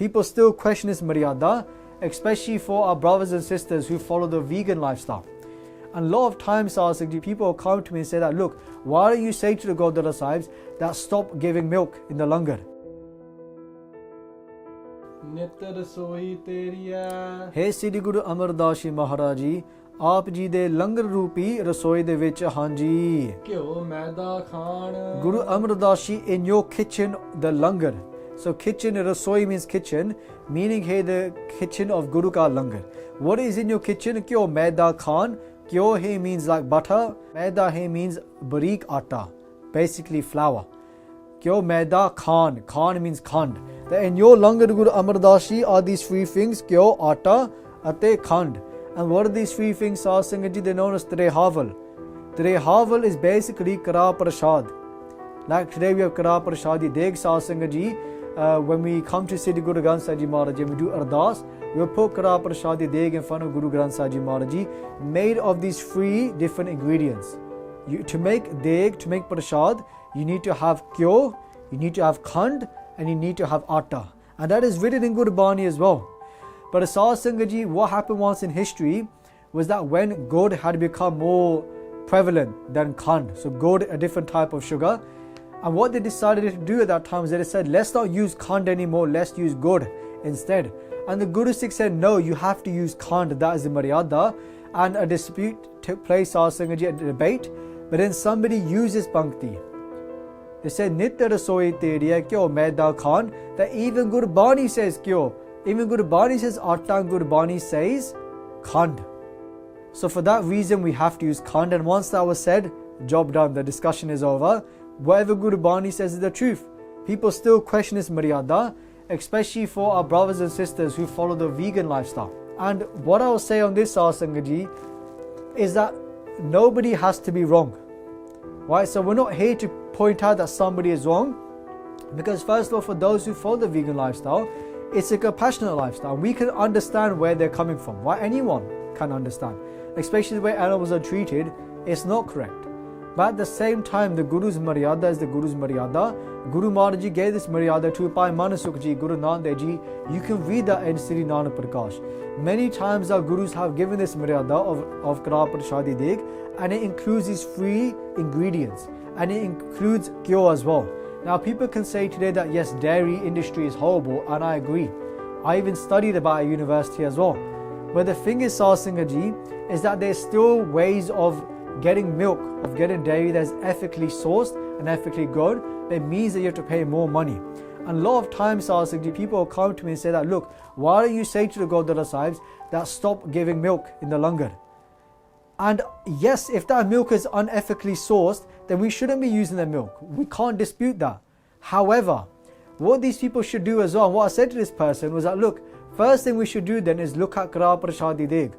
People still question this maryada, especially for our brothers and sisters who follow the vegan lifestyle. And a lot of times, people come to me and say that, look, why don't you say to the Gurdwara Sahibs that stop giving milk in the langar? Hey Sri Guru Amar Das Ji Maharaj Ji, ਆਪ ਜੀ ਦੇ ਲੰਗਰ ਰੂਪੀ ਰਸੋਈ ਦੇ ਵਿੱਚ ਹਾਂਜੀ ਘਿਓ ਮੈਦਾ ਖਾਣ Guru Amar Das Ji in your kitchen the langar. So kitchen, rasoi means kitchen, meaning here the kitchen of Guru Ka Langar. What is in your kitchen? Kyo maida khan. Kyo he means like butter. Maida he means bareek atta, basically flour. Kyo maida khan. Khan means khand. In your langar Guru Amar Das Ji are these three things: kyo, atta, ate khand. And what are these three things? Sahib Sangat Ji, they're known as Tre Haval. Tre Haval is basically Kara Prashad. Like today we have Kara Prashadi Deg Sahib Sangat Ji. When we come to Sri Guru Granth Sahib Ji Maharaj Ji, we do Ardas, we will put Kara Prashadi Deg in front of Guru Granth Sahib Ji Maharaj Ji, made of these three different ingredients. To make Deg, to make Prashad, you need to have Kyo, you need to have Khand, and you need to have Atta. And that is written in Gurbani as well. But Sahib Sangat Ji, what happened once in history was that when Gud had become more prevalent than Khand, so Gud, a different type of sugar, and what they decided to do at that time is they said, let's not use Khand anymore, let's use Gud instead. And the Guru Sikh said, no, you have to use Khand, that is the Maryada. And a dispute took place, Sahib Sangat Ji, a debate. But then somebody used this Pankti. They said, Nitya rasoi teriya kyo maida khan. That even Gurbani says kyo. Even Gurbani says atta, and Gurbani says Khand. So for that reason, we have to use Khand. And once that was said, job done, the discussion is over. Whatever Gurbani says is the truth. People still question this maryada, especially for our brothers and sisters who follow the vegan lifestyle. And what I will say on this, Sahib Sangat Ji, is that nobody has to be wrong. Right? So we're not here to point out that somebody is wrong, because first of all, for those who follow the vegan lifestyle, it's a compassionate lifestyle. We can understand where they're coming from. Right? Anyone can understand. Especially the way animals are treated, it's not correct. But at the same time, the Guru's Maryada is the Guru's Maryada. Guru Maharaj Ji gave this Maryada to Bhai Manasukh Ji, Guru Nanak Dev Ji. You can read that in Sri Nanak Prakash. Many times our Gurus have given this Maryada of Kara Prashadi Deg, and it includes these three ingredients. And it includes Kyo as well. Now people can say today that yes, dairy industry is horrible, and I agree. I even studied about at university as well. But the thing is, Sahib Sangat Ji, is that there's still ways of getting milk, of getting dairy that's ethically sourced and ethically grown. That means that you have to pay more money. And a lot of times, Sahib Sangat Ji, people will come to me and say that, look, why don't you say to the Gurdwara Sahibs that stop giving milk in the langar? And yes, if that milk is unethically sourced, then we shouldn't be using the milk. We can't dispute that. However, what these people should do as well, and what I said to this person was that, look, first thing we should do then is look at Kara Prashadi Deg.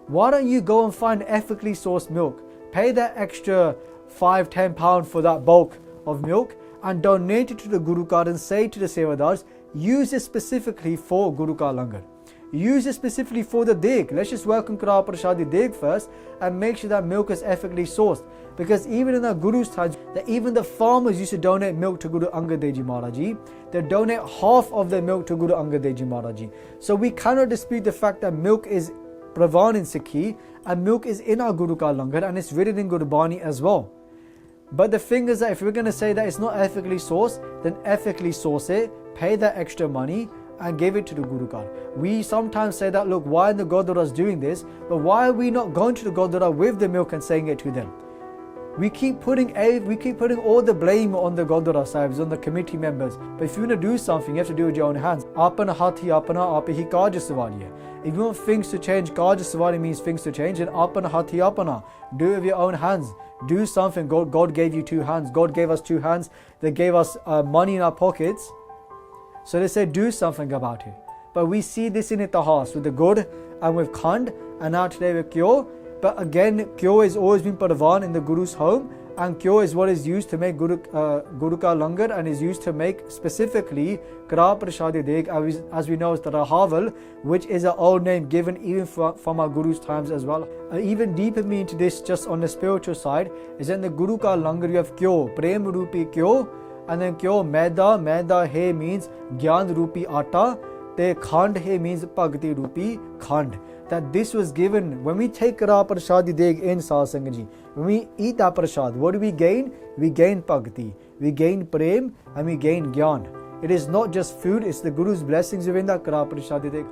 Why don't you go and find ethically sourced milk? Pay that extra £5-10 for that bulk of milk and donate it to the Guru Card and say to the Sevadars, use it specifically for Guru Ka Langar. Use it specifically for the Deg. Let's just work on Kara Prashadi Deg first and make sure that milk is ethically sourced. Because even in the Guru's times, that even the farmers used to donate milk to Guru Angad Dev Ji Maharaj Ji. They donate half of their milk to Guru Angad Dev Ji Maharaj Ji. So we cannot dispute the fact that milk is Pravan in Sikhi and milk is in our Guru Ka Langar, and it's written in Gurbani as well. But the thing is that if we're going to say that it's not ethically sourced, then ethically source it, pay that extra money and give it to the Guru Card. We sometimes say that, look, why are the Gurdwaras doing this? But why are we not going to the Gurdwara with the milk and saying it to them? We keep putting all the blame on the Gurdwara Sahibs, on the committee members. But if you want to do something, you have to do it with your own hands. Apana hathi apana ape hi kaaj sawariye. If you want things to change, kaaj savari means things to change, and apana hathi apana. Do it with your own hands. Do something. God gave you two hands. God gave us two hands. They gave us money in our pockets. So they say do something about it. But we see this in Itihas with the Gud and with Khand, and now today with Kyo. But again, Kyo has always been Parvan in the Guru's home, and Kyo is what is used to make Guru Ka Langar, and is used to make specifically Kara Prashadi Deg, as we know as the Rahaval, which is an old name given even from our Guru's times as well. Even deeper meaning into this, just on the spiritual side, is in the Guru Ka Langar you have Kyo, Prem Rupi Kyo, and then Kyo Maida. Maida He means Gyan Rupi Atta. ਤੇ ਖੰਡ ਹੈ means ਭਗਤੀ ਰੂਪੀ ਖੰਡ। that this was given when we take Kara Prasad Deg in Saad Sangat Ji. When we eat that prasad, what do we gain? We gain bhakti, we gain prem, and we gain gyan. It is not just food, it's the Guru's blessings within that Kara Prasad Deg.